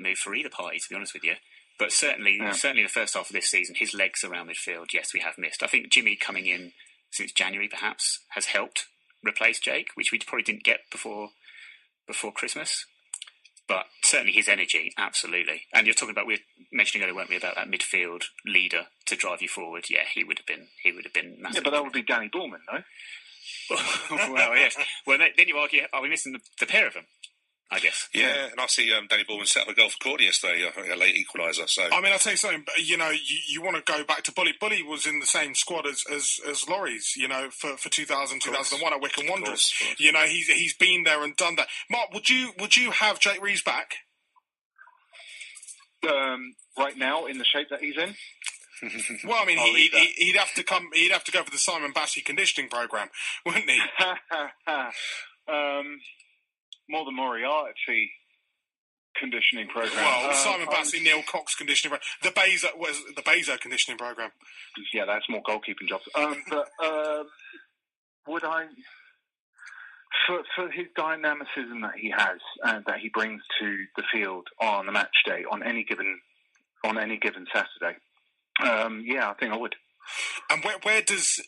move for either party, to be honest with you. But certainly the first half of this season, his legs around midfield, yes, we have missed. I think Jimmy coming in since January perhaps has helped replace Jake, which we probably didn't get before Christmas. But certainly his energy, absolutely. And you're talking about, we were mentioning earlier, weren't we, about that midfield leader to drive you forward? Yeah, he would have been massive. Yeah, but that would be Danny Borman, no? Well, yes. Well, then you argue, are we missing the pair of them? I guess. Yeah, and I see Danny Borman set up a goal for Cordy yesterday, a late equaliser. So I mean, I'll tell you something. You know, you want to go back to Bully. Bully was in the same squad as Lawrie's. You know, for 2001 at Wycombe Wanderers. Of course. You know, he's been there and done that. Mark, would you have Jake Reeves back? Right now, in the shape that he's in. Well, I mean, he'd have to come. He'd have to go for the Simon Bassey conditioning program, wouldn't he? More the Moriarty conditioning program. Well, Simon Bassey, Neil Cox conditioning program. The Bezo conditioning program. Yeah, that's more goalkeeping jobs. But would I, for his dynamicism that he has and that he brings to the field on a match day on any given Saturday? Yeah, I think I would. And where does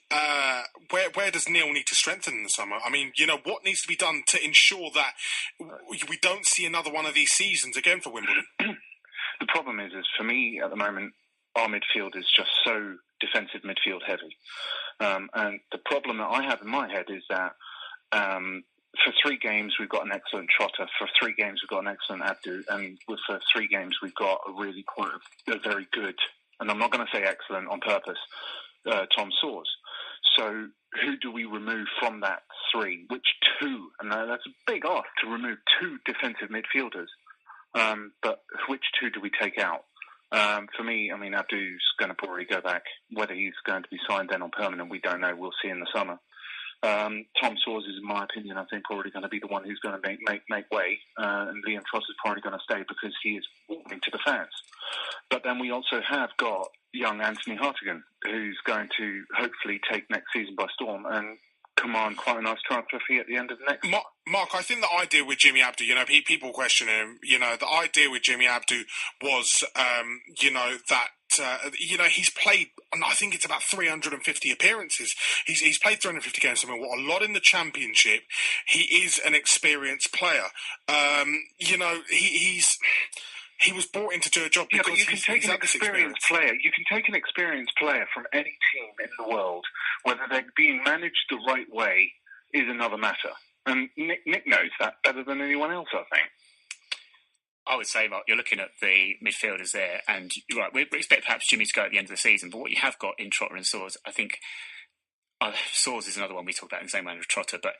Neil need to strengthen in the summer? I mean, you know, what needs to be done to ensure that we don't see another one of these seasons again for Wimbledon? The problem is for me at the moment, our midfield is just so defensive midfield heavy. And the problem that I have in my head is that for 3 games we've got an excellent Trotter, for 3 games we've got an excellent Abdu, and for 3 games we've got a very good, and I'm not going to say excellent on purpose, Tom Sawers. So who do we remove from that 3? Which 2? And that's a big ask to remove 2 defensive midfielders. But which 2 do we take out? For me, I mean, Abdu's going to probably go back. Whether he's going to be signed then or permanent, we don't know. We'll see in the summer. Tom Sawers is, in my opinion, I think probably going to be the one who's going to make way, and Liam Frost is probably going to stay because he is warming to the fans. But then we also have got young Anthony Hartigan, who's going to hopefully take next season by storm and command quite a nice transfer fee at the end of the next. Mark, I think the idea with Jimmy Abdu, you know, people question him. You know, the idea with Jimmy Abdu was, you know, that. You know, he's played, and I think it's about 350 appearances. He's played 350 games. I mean, what, a lot in the Championship. He is an experienced player. You know, he was brought in to do a job because but you can take an experienced player. You can take an experienced player from any team in the world, whether they're being managed the right way is another matter. And Nick knows that better than anyone else, I think. I would say, Mark, you're looking at the midfielders there, and you're right, we expect perhaps Jimmy to go at the end of the season, but what you have got in Trotter and Sawers, I think Sawers is another one we talked about in the same way as Trotter, but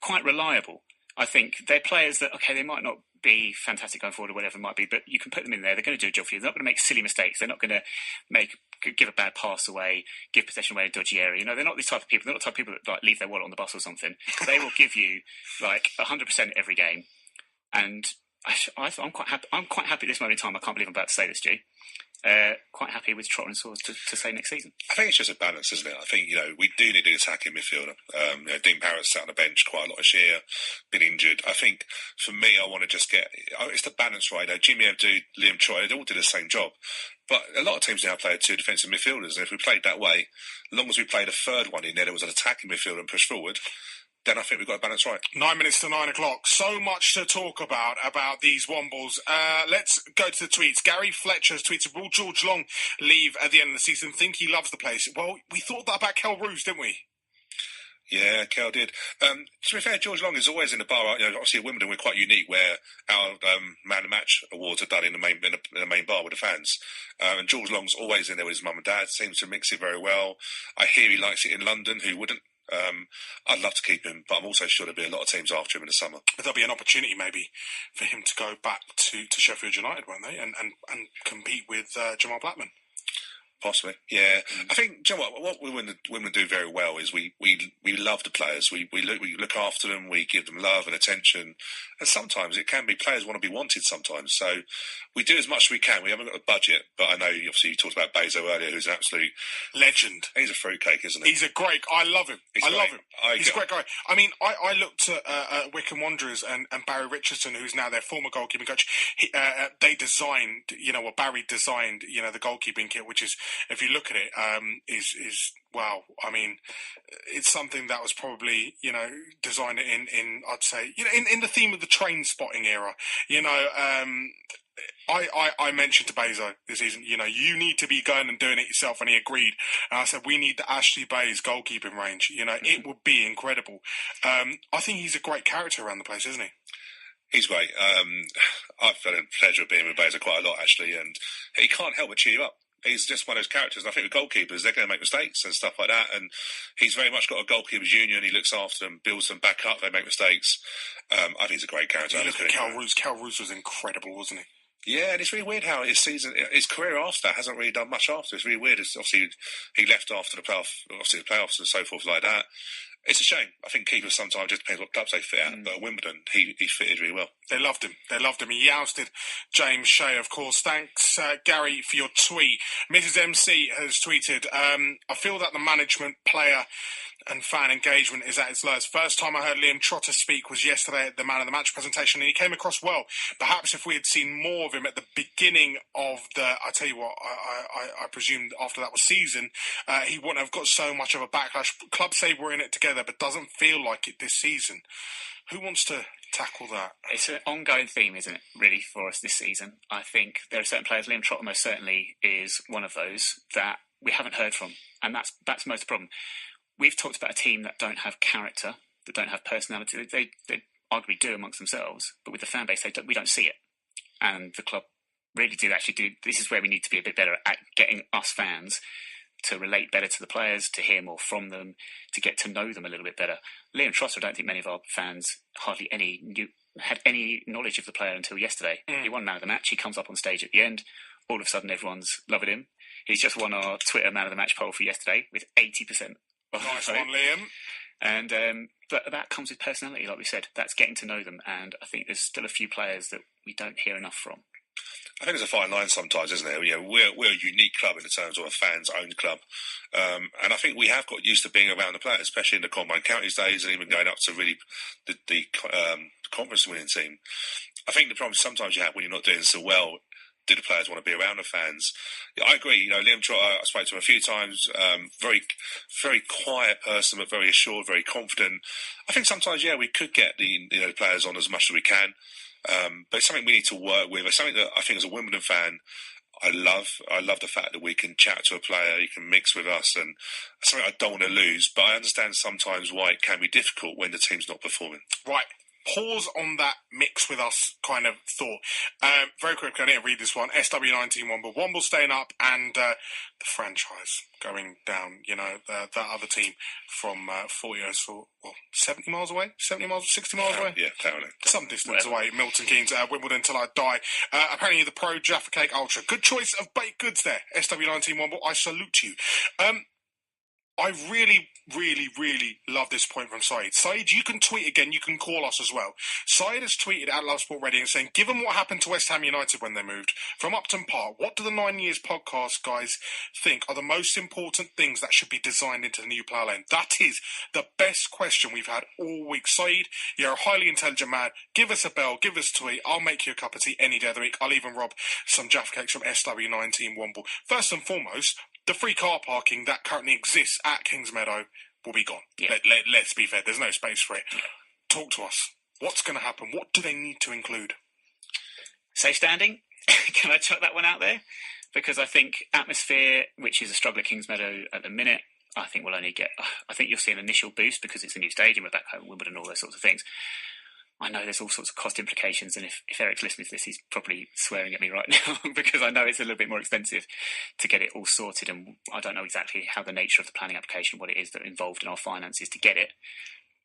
quite reliable. I think they're players that, okay, they might not be fantastic going forward or whatever it might be, but you can put them in there, they're going to do a job for you, they're not going to make silly mistakes, they're not going to give a bad pass away, give possession away in a dodgy area. You know, they're not these type of people, they're not the type of people that like leave their wallet on the bus or something. They will give you like 100% every game, and I'm quite happy. I'm quite happy at this moment in time. I can't believe I'm about to say this, Stu. Quite happy with Trotter and Sawers to say next season. I think it's just a balance, isn't it? I think, you know, we do need an attacking midfielder. You know, Dean Barrett's sat on the bench quite a lot this year, been injured. I think for me, I want to just it's the balance right. You know, Jimmy Abdu, Liam Trotter, they all did the same job. But a lot of teams now play 2 defensive midfielders, and if we played that way, as long as we played a third one in there that was an attacking midfielder and pushed forward, then I think we've got a balance right. 9 minutes to 9 o'clock. So much to talk about these Wombles. Let's go to the tweets. Gary Fletcher's tweeted, will George Long leave at the end of the season? Think he loves the place? Well, we thought that about Kel Roos, didn't we? Yeah, Kel did. To be fair, George Long is always in the bar. You know, obviously at Wimbledon we're quite unique, where our Man of the Match awards are done in the main bar with the fans. And George Long's always in there with his mum and dad. Seems to mix it very well. I hear he likes it in London. Who wouldn't? I'd love to keep him, but I'm also sure there'll be a lot of teams after him in the summer. But there'll be an opportunity maybe for him to go back to Sheffield United, won't they? And compete with Jamal Blackman. Possibly, yeah. I think, do you know what women do very well is we love the players. We look after them. We give them love and attention. And sometimes it can be players want to be wanted sometimes. So we do as much as we can. We haven't got a budget, but I know obviously you talked about Bezo earlier, who's an absolute legend. He's a fruitcake, isn't he? He's a great. I love him. I love him. He's a great guy. I mean, I looked at Wycombe Wanderers and Barry Richardson, who's now their former goalkeeping coach. They designed, Barry designed, the goalkeeping kit, which is, if you look at it, is wow. I mean, it's something that was probably, designed in I'd say, in the theme of the train spotting era. I mentioned to Bezo this season, you need to be going and doing it yourself, and he agreed. And I said, we need the Ashley Bays goalkeeping range. It would be incredible. I think he's a great character around the place, isn't he? He's great. I've had a pleasure of being with Bezo quite a lot, actually, and he can't help but cheer you up. He's just one of those characters. And I think with goalkeepers, they're going to make mistakes and stuff like that. And he's very much got a goalkeepers union. He looks after them, builds them back up. They make mistakes. I think he's a great character. Look at Cal Roos. Cal Roos was incredible, wasn't he? Yeah, and it's really weird how his career after that hasn't really done much after. It's really weird. Obviously, he left after the playoffs and so forth like that. It's a shame. I think keepers sometimes just depends what clubs they fit at. But at Wimbledon, he fitted really well. They loved him. He ousted James Shea, of course. Thanks, Gary, for your tweet. Mrs. MC has tweeted, I feel that the management, player and fan engagement is at its lowest. First time I heard Liam Trotter speak was yesterday at the Man of the Match presentation, and he came across well. Perhaps if we had seen more of him at the beginning of I tell you what, I presume after that was season, he wouldn't have got so much of a backlash. Clubs say we're in it together, but doesn't feel like it this season. Who wants to tackle that? It's an ongoing theme, isn't it, really, for us this season? I think there are certain players, Liam Trotter most certainly is one of those, that we haven't heard from, and that's most of the problem. We've talked about a team that don't have character, that don't have personality. They arguably do amongst themselves, but with the fan base, we don't see it. And the club really do actually do. This is where we need to be a bit better at getting us fans to relate better to the players, to hear more from them, to get to know them a little bit better. Liam Trotter, I don't think many of our fans hardly had any knowledge of the player until yesterday. He won Man of the Match. He comes up on stage at the end. All of a sudden, everyone's loving him. He's just won our Twitter Man of the Match poll for yesterday with 80%. Nice one, Liam. And but that comes with personality, like we said. That's getting to know them, and I think there's still a few players that we don't hear enough from. I think there's a fine line sometimes, isn't there? We're a unique club in the terms of a fans-owned club, and I think we have got used to being around the players, especially in the Combine Counties days, and even going up to really the conference-winning team. I think the problem sometimes you have when you're not doing so well. Do the players want to be around the fans? Yeah, I agree. Liam Trotter, I spoke to him a few times. Very, very quiet person, but very assured, very confident. I think sometimes, we could get the players on as much as we can, but it's something we need to work with. It's something that I think, as a Wimbledon fan, I love the fact that we can chat to a player, he can mix with us, and it's something I don't want to lose. But I understand sometimes why it can be difficult when the team's not performing. Right. Pause on that mix with us kind of thought. Very quickly, I need to read this one. SW19 Womble. Womble staying up and the franchise going down. That other team from 70 miles away? 70 miles, 60 miles away? Yeah, totally. Some distance away. Milton Keynes, Wimbledon till I die. Apparently the Pro Jaffa Cake Ultra. Good choice of baked goods there. SW19 Womble, I salute you. I really, really, really love this point from Saeed. Saeed, you can tweet again. You can call us as well. Saeed has tweeted at Love Sport Radio and saying, given what happened to West Ham United when they moved from Upton Park, what do the 9 Years podcast guys think are the most important things that should be designed into the new player lane? That is the best question we've had all week. Saeed, you're a highly intelligent man. Give us a bell. Give us a tweet. I'll make you a cup of tea any day of the week. I'll even rob some Jaffa Cakes from SW19 Womble. First and foremost, the free car parking that currently exists at Kingsmeadow will be gone. Yeah. Let's be fair. There's no space for it. Talk to us. What's going to happen? What do they need to include? Safe standing. Can I chuck that one out there? Because I think atmosphere, which is a struggle at Kingsmeadow at the minute, I think you'll see an initial boost because it's a new stadium, we're back home at Wimbledon, all those sorts of things. I know there's all sorts of cost implications, and if Eric's listening to this, he's probably swearing at me right now because I know it's a little bit more expensive to get it all sorted, and I don't know exactly how the nature of the planning application, what it is that involved in our finances to get it.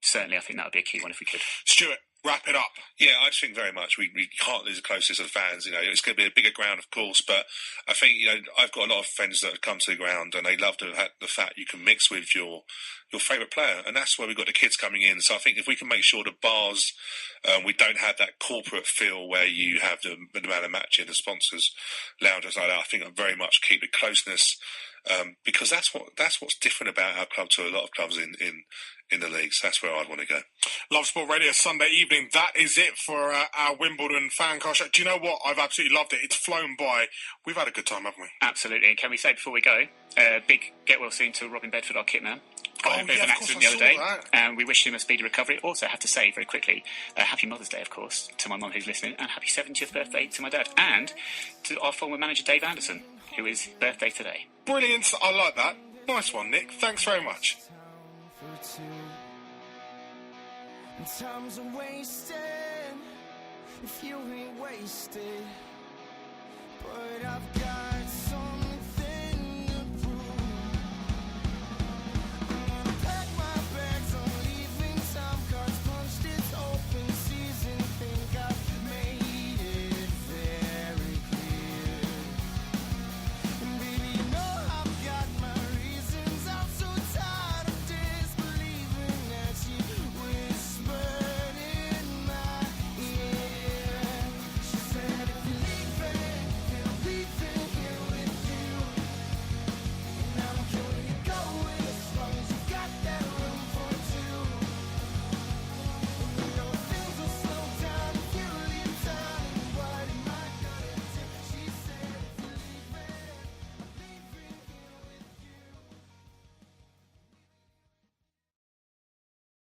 Certainly, I think that would be a key one if we could. Stuart, wrap it up. Yeah, I just think very much we can't lose the closest of fans. You know, it's going to be a bigger ground, of course, but I think, you know, I've got a lot of friends that have come to the ground and they love the fact you can mix with your favourite player, and that's where we've got the kids coming in. So I think if we can make sure the bars, we don't have that corporate feel where you have the man of match and the sponsors, lounges like that. I think I very much keep the closeness, because that's what's different about our club to a lot of clubs in the leagues. That's where I'd want to go. Love Sport Radio Sunday evening. That is it for our Wimbledon fan car show. Do you know what? I've absolutely loved it. It's flown by. We've had a good time, haven't we? Absolutely. And can we say before we go, big get well soon to Robin Bedford, our kit man. Got a bit of an accident the other day, and we wish him a speedy recovery. Also, I have to say very quickly, happy Mother's Day, of course, to my mum who's listening, and happy 70th birthday to my dad, and to our former manager Dave Anderson, who is birthday today. Brilliant. I like that. Nice one, Nick. Thanks very much. Time's a wasting if you ain't wasted, but I've got